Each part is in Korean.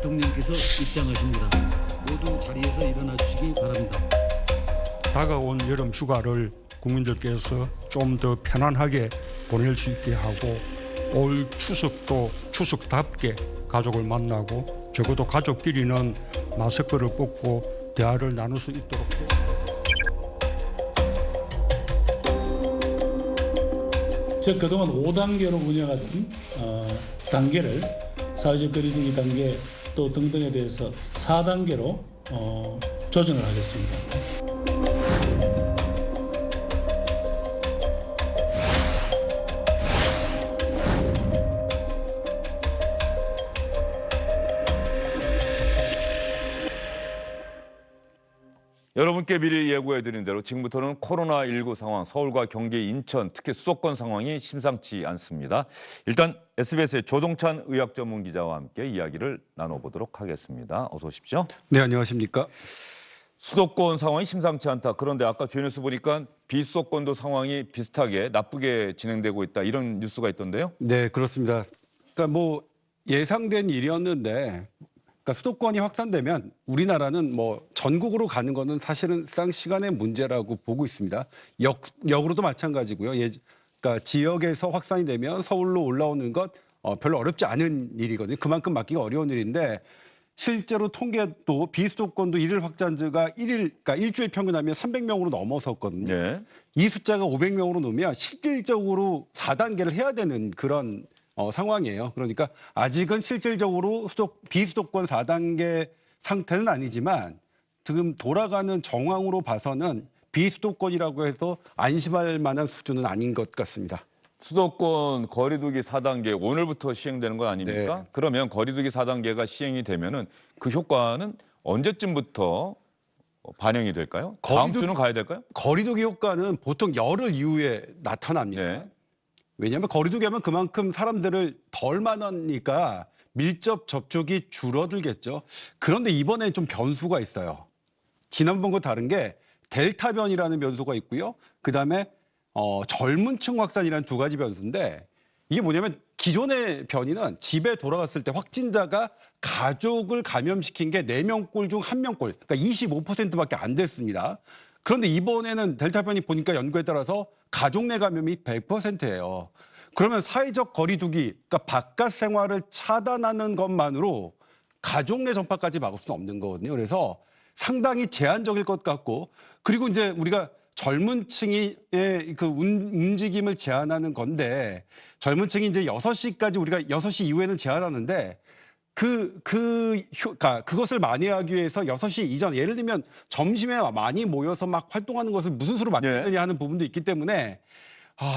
대통령께서 입장하십니다. 모두 자리에서 일어나 주시기 바랍니다. 다가온 여름 휴가를 국민들께서 좀 더 편안하게 보낼 수 있게 하고 올 추석도 추석답게 가족을 만나고 적어도 가족끼리는 마스크를 벗고 대화를 나눌 수 있도록 즉 그동안 5단계로 운영하던 단계를 사회적 거리두기 단계 또 등등에 대해서 4단계로 조정을 하겠습니다. 여러분께 미리 예고해드린 대로 지금부터는 코로나19 상황, 서울과 경기, 인천, 특히 수도권 상황이 심상치 않습니다. 일단 SBS의 조동찬 의학 전문 기자와 함께 이야기를 나눠보도록 하겠습니다. 어서 오십시오. 네, 안녕하십니까. 수도권 상황이 심상치 않다. 그런데 아까 주요 뉴스 보니까 비수도권도 상황이 비슷하게 나쁘게 진행되고 있다. 이런 뉴스가 있던데요. 네, 그렇습니다. 그러니까 뭐 예상된 일이었는데 그러니까 수도권이 확산되면 우리나라는 뭐 전국으로 가는 거는 사실은 시간의 문제라고 보고 있습니다. 역으로도 마찬가지고요. 그러니까 지역에서 확산이 되면 서울로 올라오는 것 별로 어렵지 않은 일이거든요. 그만큼 막기가 어려운 일인데 실제로 통계도 비수도권도 일일 확진자가 그러니까 일주일 평균하면 300명으로 넘어섰거든요. 네. 이 숫자가 500명으로 넘으면 실질적으로 4단계를 해야 되는 그런 상황이에요. 그러니까 아직은 실질적으로 비수도권 4단계 상태는 아니지만 지금 돌아가는 정황으로 봐서는 비수도권이라고 해서 안심할 만한 수준은 아닌 것 같습니다. 수도권 거리두기 4단계 오늘부터 시행되는 건 아닙니까? 네. 그러면 거리두기 4단계가 시행이 되면은 그 효과는 언제쯤부터 반영이 될까요? 다음 주는 가야 될까요? 거리두기 효과는 보통 열흘 이후에 나타납니다. 네. 왜냐하면 거리두기 하면 그만큼 사람들을 덜 만나니까 밀접 접촉이 줄어들겠죠. 그런데 이번에 좀 변수가 있어요. 지난번과 다른 게 델타 변이라는 변수가 있고요. 그다음에 젊은 층 확산이라는 두 가지 변수인데 이게 뭐냐면 기존의 변이는 집에 돌아갔을 때 확진자가 가족을 감염시킨 게 4명꼴 중 1명꼴, 그러니까 25%밖에 안 됐습니다. 그런데 이번에는 델타 변이 보니까 연구에 따라서 가족 내 감염이 100%예요. 그러면 사회적 거리두기, 그러니까 바깥 생활을 차단하는 것만으로 가족 내 전파까지 막을 수는 없는 거거든요. 그래서 상당히 제한적일 것 같고, 그리고 이제 우리가 젊은 층의 그 움직임을 제한하는 건데, 젊은 층이 이제 6시까지 우리가 6시 이후에는 제한하는데, 그러니까 그것을 만회하기 위해서 6시 이전, 예를 들면 점심에 많이 모여서 막 활동하는 것을 무슨 수로 만드느냐 하는 부분도 있기 때문에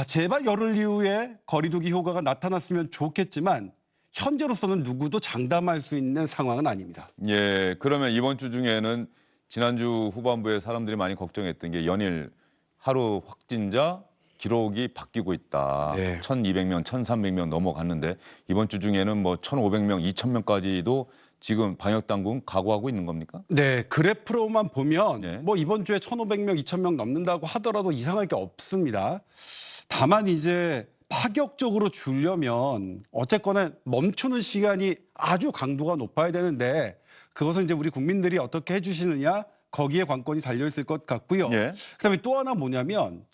제발 열흘 이후에 거리두기 효과가 나타났으면 좋겠지만 현재로서는 누구도 장담할 수 있는 상황은 아닙니다. 예, 그러면 이번 주 중에는 지난주 후반부에 사람들이 많이 걱정했던 게 연일 하루 확진자 기록이 바뀌고 있다. 네. 1,200명, 1,300명 넘어갔는데 이번 주 중에는 뭐 1,500명, 2,000명까지도 지금 방역 당국은 각오하고 있는 겁니까? 네, 그래프로만 보면 네. 뭐 이번 주에 1,500명, 2,000명 넘는다고 하더라도 이상할 게 없습니다. 다만 이제 파격적으로 줄려면 어쨌거나 멈추는 시간이 아주 강도가 높아야 되는데 그것은 이제 우리 국민들이 어떻게 해주시느냐 거기에 관건이 달려있을 것 같고요. 예. 그다음에 또 하나 뭐냐면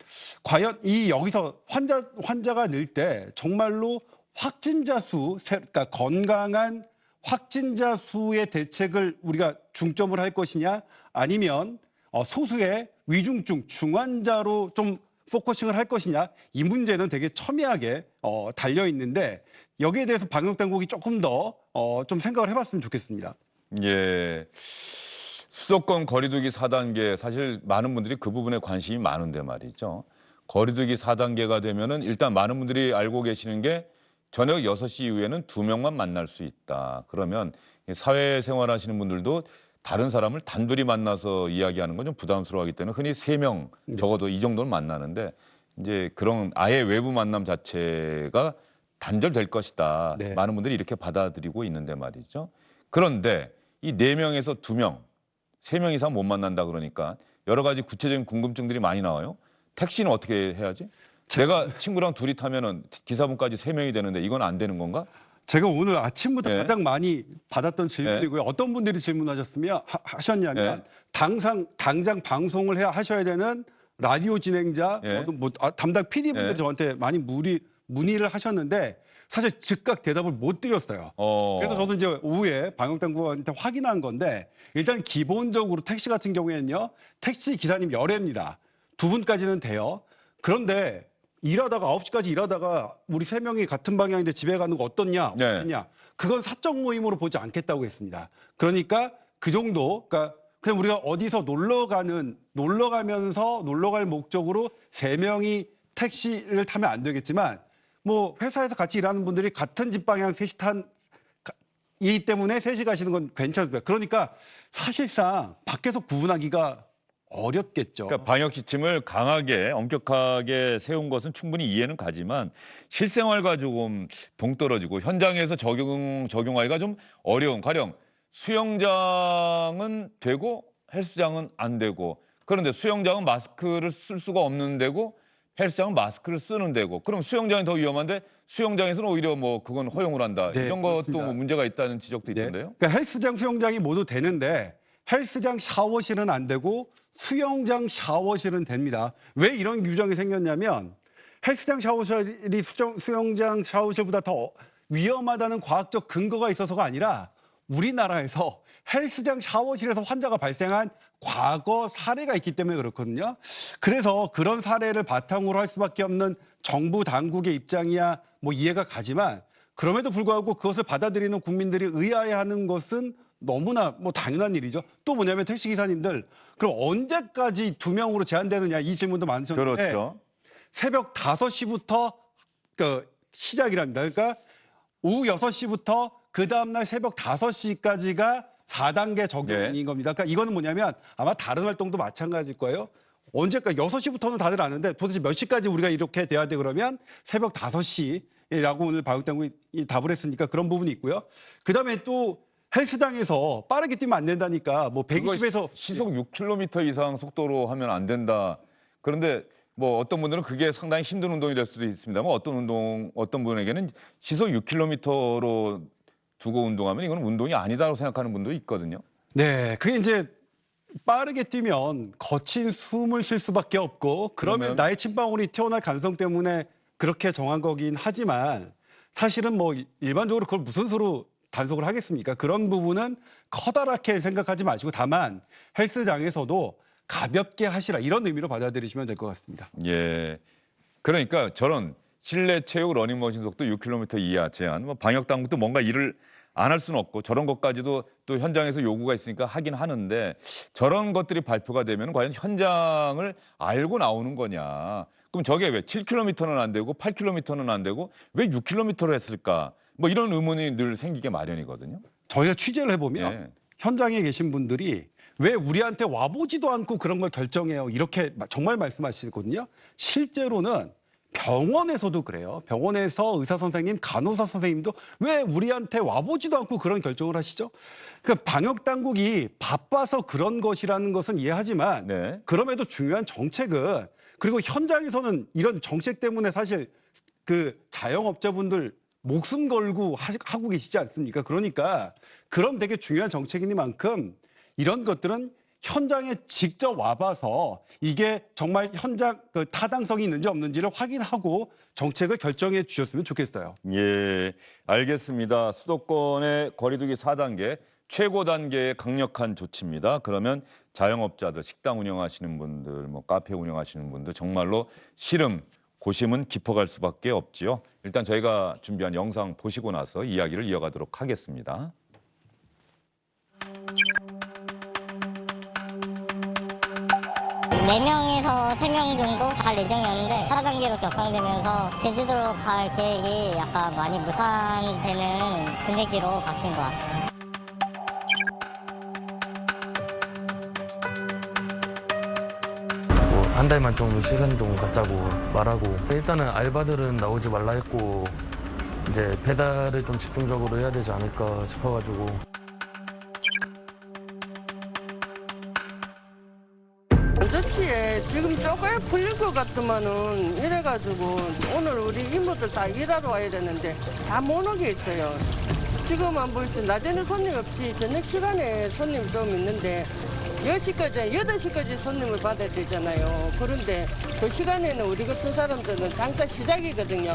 과연 여기서 환자가 늘 때 정말로 확진자 수, 그러니까 건강한 확진자 수의 대책을 우리가 중점을 할 것이냐 아니면 소수의 위중증, 중환자로 좀 포커싱을 할 것이냐 이 문제는 되게 첨예하게 달려 있는데 여기에 대해서 방역 당국이 조금 더 좀 생각을 해봤으면 좋겠습니다. 예. 수도권 거리두기 4단계 사실 많은 분들이 그 부분에 관심이 많은데 말이죠. 거리두기 4단계가 되면은 일단 많은 분들이 알고 계시는 게 저녁 6시 이후에는 2명만 만날 수 있다. 그러면 사회생활 하시는 분들도 다른 사람을 단둘이 만나서 이야기하는 건 좀 부담스러워하기 때문에 흔히 3명 적어도 이 정도는 만나는데 이제 그런 아예 외부 만남 자체가 단절될 것이다. 네. 많은 분들이 이렇게 받아들이고 있는데 말이죠. 그런데 이 4명에서 2명, 3명 이상 못 만난다 그러니까 여러 가지 구체적인 궁금증들이 많이 나와요. 택시는 어떻게 해야지? 제가 친구랑 둘이 타면은 기사분까지 3명이 되는데 이건 안 되는 건가? 제가 오늘 아침부터 예. 가장 많이 받았던 질문이고요. 어떤 분들이 하셨냐면 예. 당장 방송을 하셔야 되는 라디오 진행자, 예. 담당 PD분들이 예. 저한테 많이 문의를 하셨는데 사실 즉각 대답을 못 드렸어요. 그래서 저도 이제 오후에 방역당국한테 확인한 건데 일단 기본적으로 택시 같은 경우에는요. 택시 기사님 열애입니다. 2분까지는 돼요. 그런데 일하다가 9시까지 일하다가 우리 3명이 같은 방향인데 집에 가는 거 어떻냐? 네. 어떻냐? 그건 사적 모임으로 보지 않겠다고 했습니다. 그러니까 그 정도, 그러니까 그냥 우리가 어디서 놀러 갈 목적으로 3명이 택시를 타면 안 되겠지만 뭐 회사에서 같이 일하는 분들이 같은 집 방향 3시 이기 때문에 3시 가시는 건 괜찮습니다. 그러니까 사실상 밖에서 구분하기가 어렵겠죠. 그러니까 방역 지침을 강하게 엄격하게 세운 것은 충분히 이해는 가지만 실생활과 조금 동떨어지고 현장에서 적용하기가 좀 어려운. 가령 수영장은 되고 헬스장은 안 되고 그런데 수영장은 마스크를 쓸 수가 없는 데고 헬스장은 마스크를 쓰는 데고 그럼 수영장이 더 위험한데 수영장에서는 오히려 뭐 그건 허용을 한다. 네, 이런 것도 그렇습니다. 뭐 문제가 있다는 지적도 있던데요. 그러니까 헬스장, 수영장이 모두 되는데 헬스장 샤워실은 안 되고 수영장 샤워실은 됩니다. 왜 이런 규정이 생겼냐면 헬스장 샤워실이 수영장 샤워실보다 더 위험하다는 과학적 근거가 있어서가 아니라 우리나라에서 헬스장 샤워실에서 환자가 발생한 과거 사례가 있기 때문에 그렇거든요. 그래서 그런 사례를 바탕으로 할 수밖에 없는 정부 당국의 입장이야 뭐 이해가 가지만 그럼에도 불구하고 그것을 받아들이는 국민들이 의아해하는 것은 너무나 뭐 당연한 일이죠. 또 뭐냐면 택시기사님들 그럼 언제까지 2명으로 제한되느냐 이 질문도 많으셨는데 그렇죠. 새벽 5시부터 시작이랍니다. 그러니까 오후 6시부터 그 다음날 새벽 5시까지가 4단계 적용인 네. 겁니다. 그러니까 이거는 뭐냐면 아마 다른 활동도 마찬가지일 거예요. 언제까지 6시부터는 다들 아는데 도대체 몇 시까지 우리가 이렇게 돼야 돼 그러면 새벽 5시라고 오늘 방역당국이 답을 했으니까 그런 부분이 있고요. 그다음에 또 헬스장에서 빠르게 뛰면 안 된다니까 뭐 120에서 시속 6km 이상 속도로 하면 안 된다. 그런데 뭐 어떤 분들은 그게 상당히 힘든 운동이 될 수도 있습니다만 어떤 분에게는 시속 6km로 두고 운동하면 이건 운동이 아니다라고 생각하는 분도 있거든요. 네, 그게 이제 빠르게 뛰면 거친 숨을 쉴 수밖에 없고 그러면 나의 침방울이 튀어나올 가능성 때문에 그렇게 정한 거긴 하지만 사실은 뭐 일반적으로 그걸 무슨 수로 단속을 하겠습니까? 그런 부분은 커다랗게 생각하지 마시고 다만 헬스장에서도 가볍게 하시라 이런 의미로 받아들이시면 될 것 같습니다. 예. 그러니까 저런 실내 체육 러닝머신 속도 6km 이하 제한, 뭐 방역 당국도 뭔가 일을 안 할 수는 없고 저런 것까지도 또 현장에서 요구가 있으니까 하긴 하는데 저런 것들이 발표가 되면 과연 현장을 알고 나오는 거냐? 그럼 저게 왜 7km는 안 되고 8km는 안 되고 왜 6km로 했을까? 뭐 이런 의문이 늘 생기게 마련이거든요. 저희가 취재를 해보면 예. 현장에 계신 분들이 왜 우리한테 와보지도 않고 그런 걸 결정해요? 이렇게 정말 말씀하시거든요. 실제로는 병원에서도 그래요. 병원에서 의사 선생님, 간호사 선생님도 왜 우리한테 와보지도 않고 그런 결정을 하시죠? 그러니까 방역 당국이 바빠서 그런 것이라는 것은 이해하지만 네. 그럼에도 중요한 정책은 그리고 현장에서는 이런 정책 때문에 사실 그 자영업자분들 목숨 걸고 하고 계시지 않습니까? 그러니까 그런 되게 중요한 정책이니만큼 이런 것들은 현장에 직접 와봐서 이게 정말 현장 그 타당성이 있는지 없는지를 확인하고 정책을 결정해 주셨으면 좋겠어요. 예, 알겠습니다. 수도권의 거리두기 4단계 최고 단계의 강력한 조치입니다. 그러면 자영업자들, 식당 운영하시는 분들, 뭐 카페 운영하시는 분들 정말로 시름, 고심은 깊어갈 수밖에 없지요. 일단 저희가 준비한 영상 보시고 나서 이야기를 이어가도록 하겠습니다. 네 명에서 3명 정도 갈 예정이었는데 4단계로 격상되면서 제주도로 갈 계획이 약간 많이 무산되는 분위기로 바뀐 것 같아요. 한 달만 좀 시간 좀 갖자고 말하고 일단은 알바들은 나오지 말라 했고 이제 배달을 좀 집중적으로 해야 되지 않을까 싶어가지고 날씨에 지금 조금 풀릴 것 같으면은 이래가지고 오늘 우리 이모들 다 일하러 와야 되는데 다 못 오게 있어요. 지금은 벌써 낮에는 손님 없지 저녁 시간에 손님 좀 있는데 10시까지, 8시까지 손님을 받아야 되잖아요. 그런데 그 시간에는 우리 같은 사람들은 장사 시작이거든요.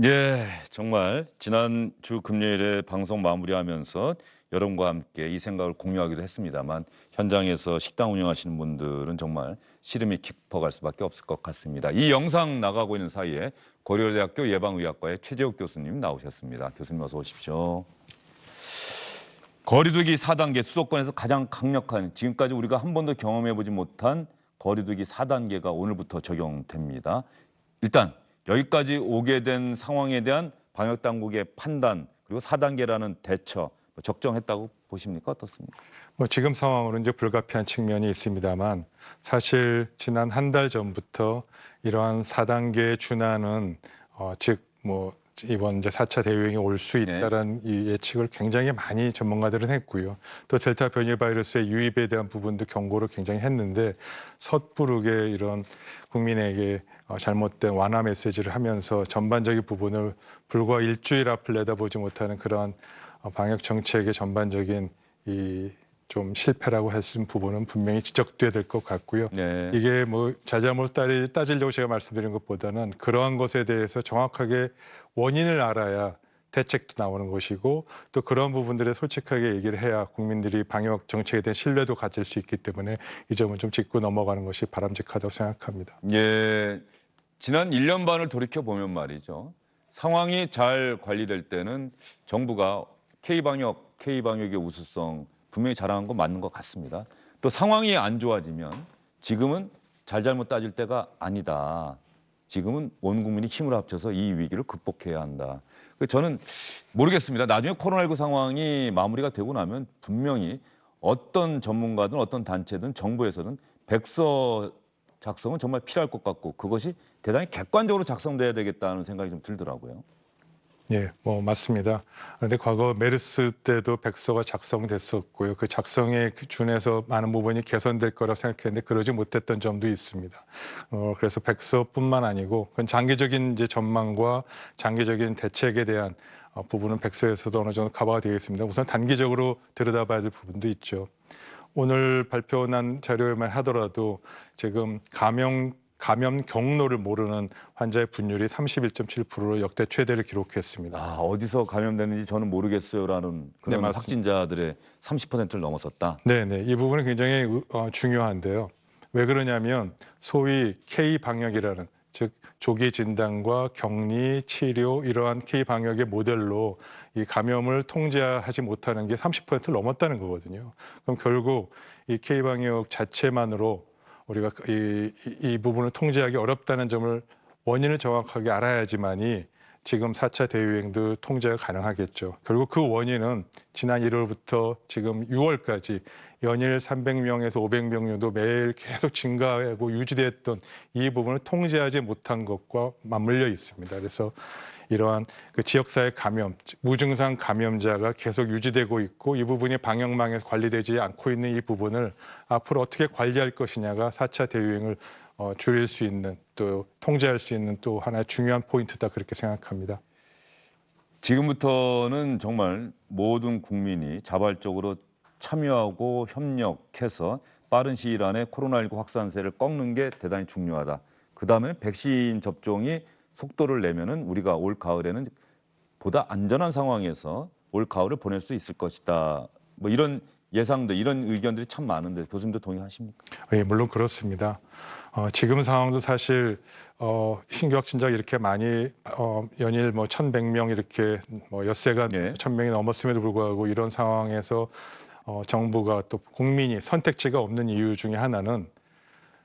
예, 정말 지난주 금요일에 방송 마무리하면서 여러분과 함께 이 생각을 공유하기도 했습니다만 현장에서 식당 운영하시는 분들은 정말 시름이 깊어갈 수밖에 없을 것 같습니다. 이 영상 나가고 있는 사이에 고려대학교 예방의학과의 최재욱 교수님 나오셨습니다. 교수님 어서 오십시오. 거리두기 4단계 수도권에서 가장 강력한 지금까지 우리가 한 번도 경험해보지 못한 거리두기 4단계가 오늘부터 적용됩니다. 일단 여기까지 오게 된 상황에 대한 방역당국의 판단 그리고 4단계라는 대처 적정했다고 보십니까? 어떻습니까? 지금 상황으로 이제 불가피한 측면이 있습니다만 사실 지난 한 달 전부터 이러한 4단계에 준하는 즉 이번 이제 4차 대유행이 올 수 있다라는 이 예측을 굉장히 많이 전문가들은 했고요. 또 델타 변이 바이러스의 유입에 대한 부분도 경고를 굉장히 했는데 섣부르게 이런 국민에게 잘못된 완화 메시지를 하면서 전반적인 부분을 불과 일주일 앞을 내다보지 못하는 그러한 방역 정책의 전반적인 이 좀 실패라고 할 수 있는 부분은 분명히 지적돼야 될 것 같고요. 네. 이게 잘잘못 따지려고 제가 말씀드린 것보다는 그러한 것에 대해서 정확하게 원인을 알아야 대책도 나오는 것이고 또 그런 부분들에 솔직하게 얘기를 해야 국민들이 방역 정책에 대한 신뢰도 가질 수 있기 때문에 이 점은 좀 짚고 넘어가는 것이 바람직하다고 생각합니다. 예, 지난 1년 반을 돌이켜 보면 말이죠. 상황이 잘 관리될 때는 정부가 K방역의 우수성 분명히 자랑한 거 맞는 것 같습니다. 또 상황이 안 좋아지면 지금은 잘잘못 따질 때가 아니다. 지금은 온 국민이 힘을 합쳐서 이 위기를 극복해야 한다. 저는 모르겠습니다. 나중에 코로나19 상황이 마무리가 되고 나면 분명히 어떤 전문가든 어떤 단체든 정부에서든 백서 작성은 정말 필요할 것 같고 그것이 대단히 객관적으로 작성돼야 되겠다는 생각이 좀 들더라고요. 예, 맞습니다. 그런데 과거 메르스 때도 백서가 작성됐었고요. 그 작성에 준해서 많은 부분이 개선될 거라고 생각했는데 그러지 못했던 점도 있습니다. 그래서 백서뿐만 아니고 그건 장기적인 이제 전망과 장기적인 대책에 대한 부분은 백서에서도 어느 정도 커버가 되겠습니다. 우선 단기적으로 들여다봐야 될 부분도 있죠. 오늘 발표난 자료에만 하더라도 지금 감염 경로를 모르는 환자의 분율이 31.7%로 역대 최대를 기록했습니다. 어디서 감염됐는지 저는 모르겠어요라는 그런 확진자들의 30%를 넘어섰다. 네네, 이 부분은 굉장히 중요한데요. 왜 그러냐면 소위 K방역이라는 즉 조기 진단과 격리, 치료 이러한 K방역의 모델로 이 감염을 통제하지 못하는 게 30%를 넘었다는 거거든요. 그럼 결국 이 K방역 자체만으로 우리가 이 부분을 통제하기 어렵다는 점을 원인을 정확하게 알아야지만이 지금 4차 대유행도 통제가 가능하겠죠. 결국 그 원인은 지난 1월부터 지금 6월까지 연일 300명에서 500명 정도 매일 계속 증가하고 유지됐던 이 부분을 통제하지 못한 것과 맞물려 있습니다. 그래서 이러한 그 지역사회 감염, 무증상 감염자가 계속 유지되고 있고 이 부분이 방역망에서 관리되지 않고 있는 이 부분을 앞으로 어떻게 관리할 것이냐가 4차 대유행을 줄일 수 있는 또 통제할 수 있는 또 하나의 중요한 포인트다 그렇게 생각합니다. 지금부터는 정말 모든 국민이 자발적으로 참여하고 협력해서 빠른 시일 안에 코로나19 확산세를 꺾는 게 대단히 중요하다. 그다음에 백신 접종이 속도를 내면은 우리가 올 가을에는 보다 안전한 상황에서 올 가을을 보낼 수 있을 것이다. 이런 예상들, 이런 의견들이 참 많은데 교수님도 동의하십니까? 예, 물론 그렇습니다. 지금 상황도 사실 신규 확진자가 이렇게 많이 연일 1,100명 이렇게 엿새가 1,000명이 넘었음에도 불구하고 이런 상황에서 정부가 또 국민이 선택지가 없는 이유 중에 하나는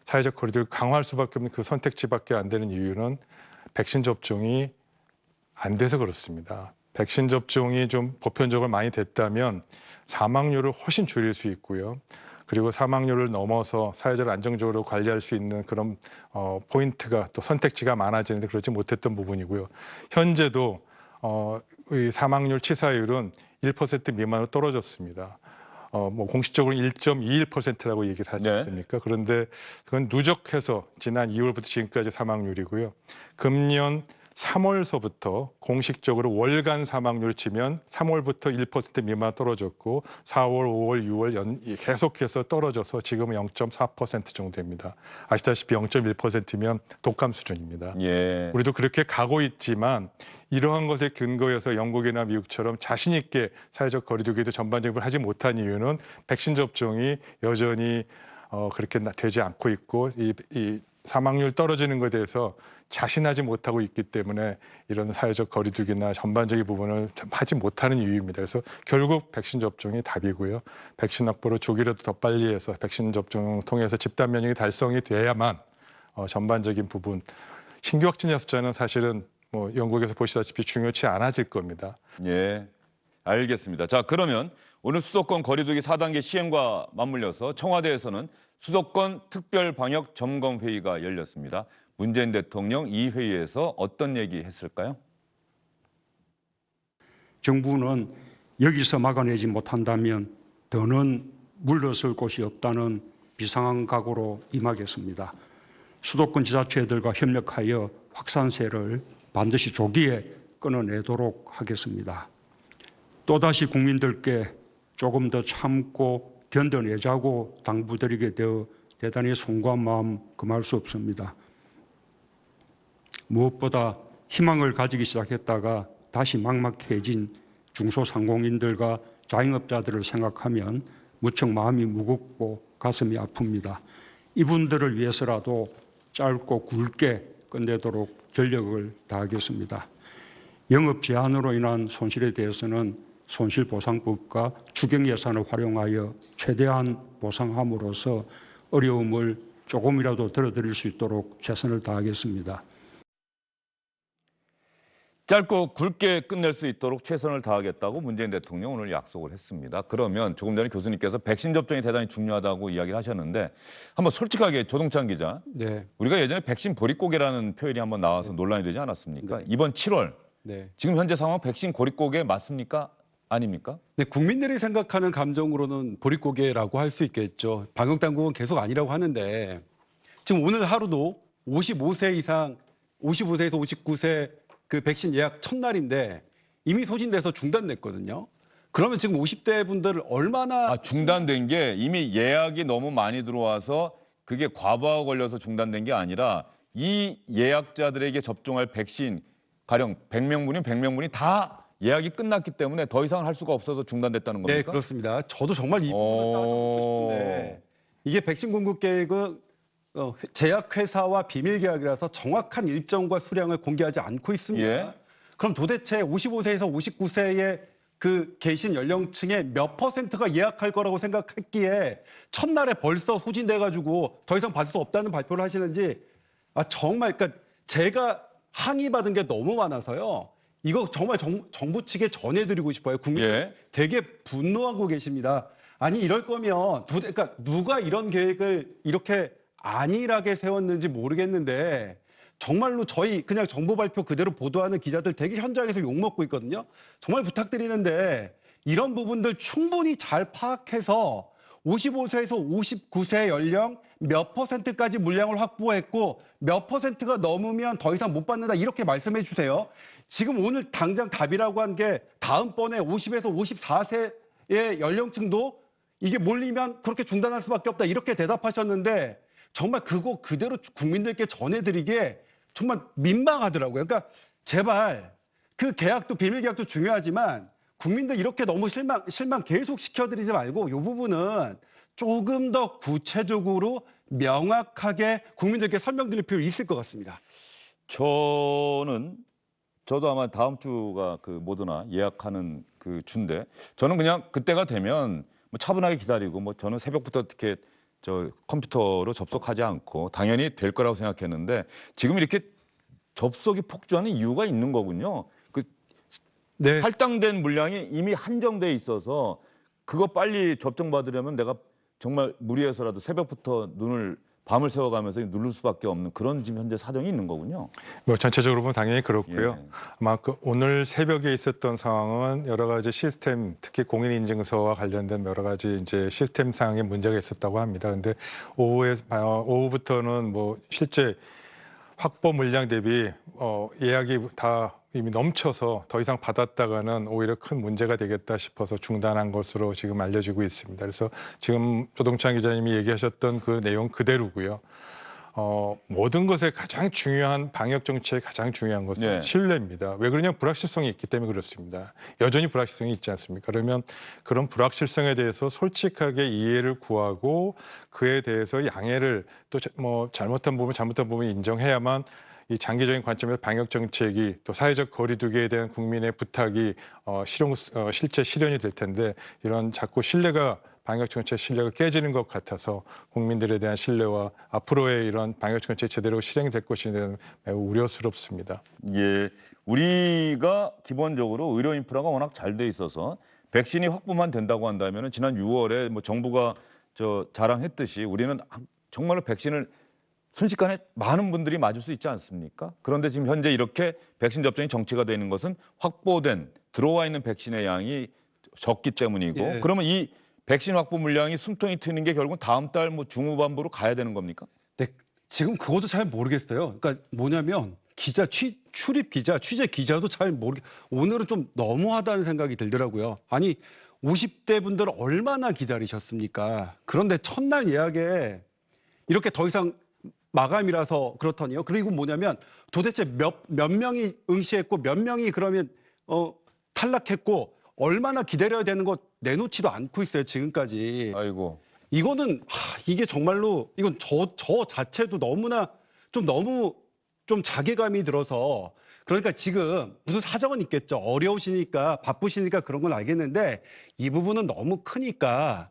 사회적 거리두기를 강화할 수밖에 없는 그 선택지밖에 안 되는 이유는 백신 접종이 안 돼서 그렇습니다. 백신 접종이 좀 보편적으로 많이 됐다면 사망률을 훨씬 줄일 수 있고요. 그리고 사망률을 넘어서 사회적으로 안정적으로 관리할 수 있는 그런 포인트가 또 선택지가 많아지는데 그러지 못했던 부분이고요. 현재도 이 사망률 치사율은 1% 미만으로 떨어졌습니다. 뭐 공식적으로 1.21%라고 얘기를 하지 네. 않습니까? 그런데 그건 누적해서 지난 2월부터 지금까지 사망률이고요. 금년 3월서부터 공식적으로 월간 사망률 치면 3월부터 1% 미만 떨어졌고 4월, 5월, 6월 계속해서 떨어져서 지금은 0.4% 정도 됩니다. 아시다시피 0.1%면 독감 수준입니다. 예. 우리도 그렇게 가고 있지만 이러한 것에 근거해서 영국이나 미국처럼 자신 있게 사회적 거리두기도 전반적으로 하지 못한 이유는 백신 접종이 여전히 그렇게 되지 않고 있고 이 사망률 떨어지는 것에 대해서 자신하지 못하고 있기 때문에 이런 사회적 거리두기나 전반적인 부분을 하지 못하는 이유입니다. 그래서 결국 백신 접종이 답이고요. 백신 확보를 조기라도 더 빨리 해서 백신 접종을 통해서 집단 면역이 달성이 돼야만 전반적인 부분 신규 확진자 숫자는 사실은 뭐 영국에서 보시다시피 중요치 않아질 겁니다. 예, 알겠습니다. 자, 그러면 오늘 수도권 거리두기 4단계 시행과 맞물려서 청와대에서는 수도권 특별방역 점검회의가 열렸습니다. 문재인 대통령 이 회의에서 어떤 얘기 했을까요? 정부는 여기서 막아내지 못한다면 더는 물러설 곳이 없다는 비상한 각오로 임하겠습니다. 수도권 지자체들과 협력하여 확산세를 반드시 조기에 끊어내도록 하겠습니다. 또다시 국민들께 조금 더 참고 견뎌내자고 당부드리게 되어 대단히 송구한 마음 금할 수 없습니다. 무엇보다 희망을 가지기 시작했다가 다시 막막해진 중소상공인들과 자영업자들을 생각하면 무척 마음이 무겁고 가슴이 아픕니다. 이분들을 위해서라도 짧고 굵게 끝내도록 전력을 다하겠습니다. 영업 제한으로 인한 손실에 대해서는 손실보상법과 추경예산을 활용하여 최대한 보상함으로써 어려움을 조금이라도 덜어드릴 수 있도록 최선을 다하겠습니다. 짧고 굵게 끝낼 수 있도록 최선을 다하겠다고 문재인 대통령 오늘 약속을 했습니다. 그러면 조금 전에 교수님께서 백신 접종이 대단히 중요하다고 이야기를 하셨는데 한번 솔직하게 조동찬 기자, 네. 우리가 예전에 백신 보릿고개라는 표현이 한번 나와서 논란이 되지 않았습니까? 이번 7월 네. 지금 현재 상황 백신 고릿고개 맞습니까? 아닙니까? 네, 국민들이 생각하는 감정으로는 보릿고개라고 할 수 있겠죠. 방역 당국은 계속 아니라고 하는데 지금 오늘 하루도 55세 이상, 55세에서 59세 그 백신 예약 첫날인데 이미 소진돼서 중단됐거든요. 그러면 지금 50대 분들을 얼마나 중단된 게 이미 예약이 너무 많이 들어와서 그게 과부하가 걸려서 중단된 게 아니라 이 예약자들에게 접종할 백신 가령 100명분이면 100명분이 다 예약이 끝났기 때문에 더 이상 할 수가 없어서 중단됐다는 겁니까? 네, 그렇습니다. 저도 정말 이 부분을 따져보고 싶은데 이게 백신 공급 계획은 제약회사와 비밀 계약이라서 정확한 일정과 수량을 공개하지 않고 있습니다. 예. 그럼 도대체 55세에서 59세의 그 계신 연령층의 몇 %가 예약할 거라고 생각했기에 첫날에 벌써 소진돼가지고 더 이상 받을 수 없다는 발표를 하시는지 정말 그러니까 제가 항의받은 게 너무 많아서요. 이거 정말 정부 측에 전해드리고 싶어요. 국민들 예. 되게 분노하고 계십니다. 아니 이럴 거면 그러니까 누가 이런 계획을 이렇게 안일하게 세웠는지 모르겠는데 정말로 저희 그냥 정보 발표 그대로 보도하는 기자들 되게 현장에서 욕먹고 있거든요. 정말 부탁드리는데 이런 부분들 충분히 잘 파악해서 55세에서 59세 연령 몇 %까지 물량을 확보했고 몇 %가 넘으면 더 이상 못 받는다 이렇게 말씀해 주세요. 지금 오늘 당장 답이라고 한 게 다음번에 50에서 54세의 연령층도 이게 몰리면 그렇게 중단할 수밖에 없다 이렇게 대답하셨는데 정말 그거 그대로 국민들께 전해드리기에 정말 민망하더라고요. 그러니까 제발 그 계약도 비밀 계약도 중요하지만 국민들 이렇게 너무 실망 계속 시켜드리지 말고 이 부분은 조금 더 구체적으로 명확하게 국민들께 설명드릴 필요 있을 것 같습니다. 저도 아마 다음 주가 그 모더나 예약하는 그 주인데 저는 그냥 그때가 되면 뭐 차분하게 기다리고 뭐 저는 새벽부터 이렇게 컴퓨터로 접속하지 않고 당연히 될 거라고 생각했는데 지금 이렇게 접속이 폭주하는 이유가 있는 거군요. 네. 할당된 물량이 이미 한정돼 있어서 그거 빨리 접종받으려면 내가 정말 무리해서라도 새벽부터 눈을 밤을 새워가면서 누를 수밖에 없는 그런 지금 현재 사정이 있는 거군요. 뭐 전체적으로 보면 당연히 그렇고요. 예. 아마 오늘 새벽에 있었던 상황은 여러 가지 시스템, 특히 공인인증서와 관련된 여러 가지 이제 시스템 상의 문제가 있었다고 합니다. 근데 오후부터는 뭐 실제 확보 물량 대비 예약이 다 이미 넘쳐서 더 이상 받았다가는 오히려 큰 문제가 되겠다 싶어서 중단한 것으로 지금 알려지고 있습니다. 그래서 지금 조동찬 기자님이 얘기하셨던 그 내용 그대로고요. 모든 것에 가장 중요한 방역 정책의 가장 중요한 것은 네. 신뢰입니다. 왜 그러냐면 불확실성이 있기 때문에 그렇습니다. 여전히 불확실성이 있지 않습니까? 그러면 그런 불확실성에 대해서 솔직하게 이해를 구하고 그에 대해서 양해를 또 뭐 잘못한 부분 인정해야만 이 장기적인 관점에서 방역 정책이 또 사회적 거리두기에 대한 국민의 부탁이 실제 실현이 될 텐데 이런 자꾸 방역 정책 신뢰가 깨지는 것 같아서 국민들에 대한 신뢰와 앞으로의 이런 방역 정책 제대로 실행될 것인에 대한 매우 우려스럽습니다. 예, 우리가 기본적으로 의료 인프라가 워낙 잘 돼 있어서 백신이 확보만 된다고 한다면 지난 6월에 뭐 정부가 자랑했듯이 우리는 정말로 백신을 순식간에 많은 분들이 맞을 수 있지 않습니까? 그런데 지금 현재 이렇게 백신 접종이 정체가 되는 것은 확보된 들어와 있는 백신의 양이 적기 때문이고 예. 그러면 이 백신 확보 물량이 숨통이 트는 게 결국 다음 달 뭐 중후반부로 가야 되는 겁니까? 네, 지금 그것도 잘 모르겠어요. 그러니까 뭐냐면 출입 기자, 취재 기자도 잘 오늘은 좀 너무하다는 생각이 들더라고요. 아니 50대 분들 얼마나 기다리셨습니까? 그런데 첫날 예약에 이렇게 더 이상 마감이라서 그렇더니요. 그리고 뭐냐면 도대체 몇 명이 응시했고 몇 명이 그러면 탈락했고 얼마나 기다려야 되는 거 내놓지도 않고 있어요. 지금까지. 아이고. 이거는 이게 정말로 이건 저 자체도 너무 좀 자괴감이 들어서 그러니까 지금 무슨 사정은 있겠죠. 어려우시니까 바쁘시니까 그런 건 알겠는데 이 부분은 너무 크니까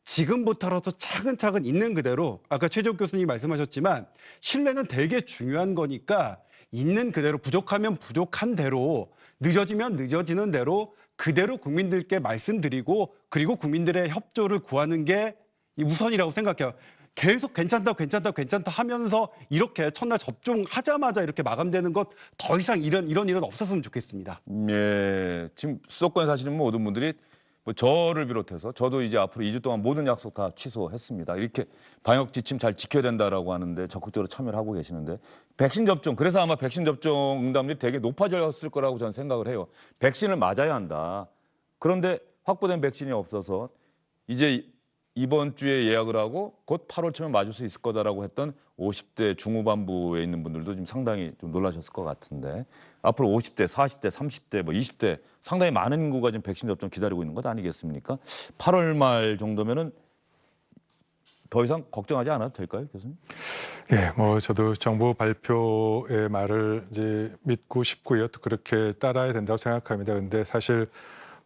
지금부터라도 차근차근 있는 그대로 아까 최재욱 교수님이 말씀하셨지만 신뢰는 되게 중요한 거니까 있는 그대로 부족하면 부족한 대로 늦어지면 늦어지는 대로 그대로 국민들께 말씀드리고 그리고 국민들의 협조를 구하는 게 우선이라고 생각해요. 계속 괜찮다 하면서 이렇게 첫날 접종하자마자 이렇게 마감되는 것 더 이상 이런 없었으면 좋겠습니다. 예, 지금 수도권에 사시는 모든 분들이 뭐 저를 비롯해서 저도 이제 앞으로 2주 동안 모든 약속 다 취소했습니다. 이렇게 방역 지침 잘 지켜야 된다라고 하는데 적극적으로 참여를 하고 계시는데 백신 접종 그래서 아마 백신 접종 응답률이 되게 높아졌을 거라고 저는 생각을 해요. 백신을 맞아야 한다. 그런데 확보된 백신이 없어서 이제 이번 주에 예약을 하고 곧 8월 초면 맞을 수 있을 거다라고 했던 50대 중후반부에 있는 분들도 지금 상당히 좀 놀라셨을 것 같은데 앞으로 50대, 40대, 30대, 뭐 20대 상당히 많은 인구가 지금 백신 접종 기다리고 있는 것 아니겠습니까? 8월 말 정도면은 더 이상 걱정하지 않아도 될까요, 교수님? 예, 뭐 저도 정부 발표의 말을 이제 믿고 싶고요. 또 그렇게 따라야 된다고 생각합니다. 근데 사실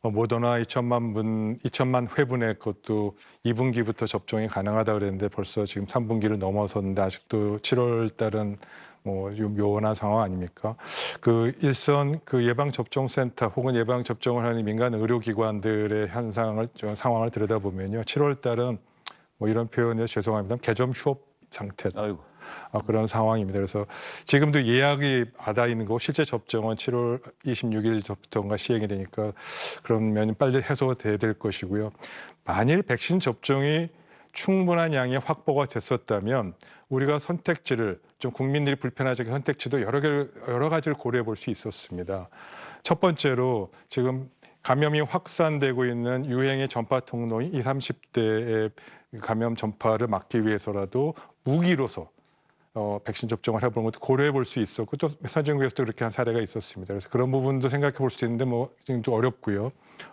모더나 2천만 회분의 그것도 2분기부터 접종이 가능하다 그랬는데 벌써 지금 3분기를 넘어섰는데 아직도 7월 달은 뭐 좀 요원한 상황 아닙니까? 그 일선 그 예방접종센터 혹은 예방접종을 하는 민간 의료기관들의 상황을 들여다보면요. 7월 달은 뭐 이런 표현에 죄송합니다. 개점 휴업 상태. 아이고. 그런 상황입니다. 그래서 지금도 예약이 받아 있는 거 실제 접종은 7월 26일부터인가 시행이 되니까 그런 면이 빨리 해소돼야 될 것이고요. 만일 백신 접종이 충분한 양이 확보가 됐었다면 우리가 선택지를 좀 국민들이 불편하지 않게 선택지도 여러 가지를 고려해 볼 수 있었습니다. 첫 번째로 지금 감염이 확산되고 있는 유행의 전파 통로인 20, 30대의 감염 전파를 막기 위해서라도 무기로서 백신 접종을 해보는 것도 고려해 볼 수 있었고 또 선진국에서도 그렇게 한 사례가 있었습니다. 그래서 그런 부분도 생각해 볼 수 있는데 뭐 지금 좀 어렵고요.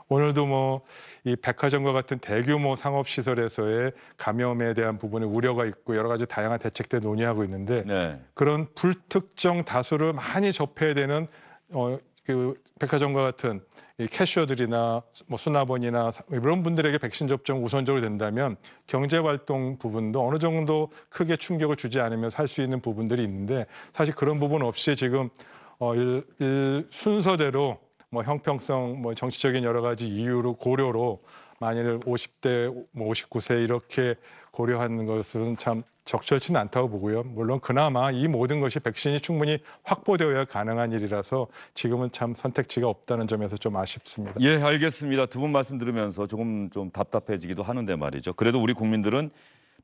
오늘도 뭐 이 백화점과 같은 대규모 상업시설에서의 감염에 대한 부분에 우려가 있고 여러 가지 다양한 대책들 논의하고 있는데 네. 그런 불특정 다수를 많이 접해야 되는 그 백화점과 같은 이 캐셔들이나 뭐 수납원이나 이런 분들에게 백신 접종 우선적으로 된다면 경제활동 부분도 어느 정도 크게 충격을 주지 않으면서 할 수 있는 부분들이 있는데 사실 그런 부분 없이 지금 순서대로 뭐 형평성, 뭐 정치적인 여러 가지 이유로 고려로 만일 50대, 59세 이렇게 고려하는 것은 참 적절치는 않다고 보고요. 물론 그나마 이 모든 것이 백신이 충분히 확보되어야 가능한 일이라서 지금은 참 선택지가 없다는 점에서 좀 아쉽습니다. 예, 알겠습니다. 두 분 말씀 들으면서 조금 좀 답답해지기도 하는데 말이죠. 그래도 우리 국민들은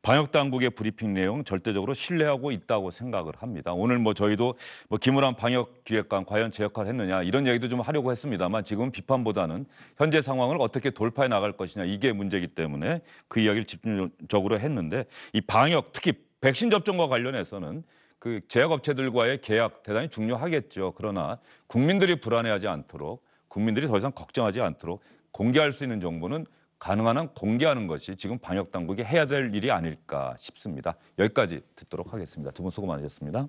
방역 당국의 브리핑 내용 절대적으로 신뢰하고 있다고 생각을 합니다. 오늘 뭐 저희도 뭐 김우란 방역 기획관 과연 제 역할을 했느냐 이런 얘기도 좀 하려고 했습니다만 지금 비판보다는 현재 상황을 어떻게 돌파해 나갈 것이냐 이게 문제이기 때문에 그 이야기를 집중적으로 했는데 이 방역 특히 백신 접종과 관련해서는 그 제약업체들과의 계약 대단히 중요하겠죠. 그러나 국민들이 불안해하지 않도록 국민들이 더 이상 걱정하지 않도록 공개할 수 있는 정보는 가능한 한 공개하는 것이 지금 방역 당국이 해야 될 일이 아닐까 싶습니다. 여기까지 듣도록 하겠습니다. 두 분 수고 많으셨습니다.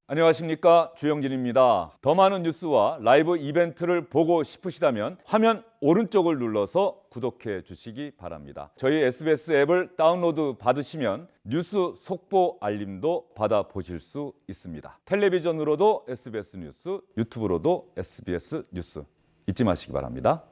안녕하십니까, 주영진입니다. 더 많은 뉴스와 라이브 이벤트를 보고 싶으시다면 화면 오른쪽을 눌러서 구독해 주시기 바랍니다. 저희 SBS 앱을 다운로드 받으시면 뉴스 속보 알림도 받아보실 수 있습니다. 텔레비전으로도 SBS 뉴스, 유튜브로도 SBS 뉴스 잊지 마시기 바랍니다.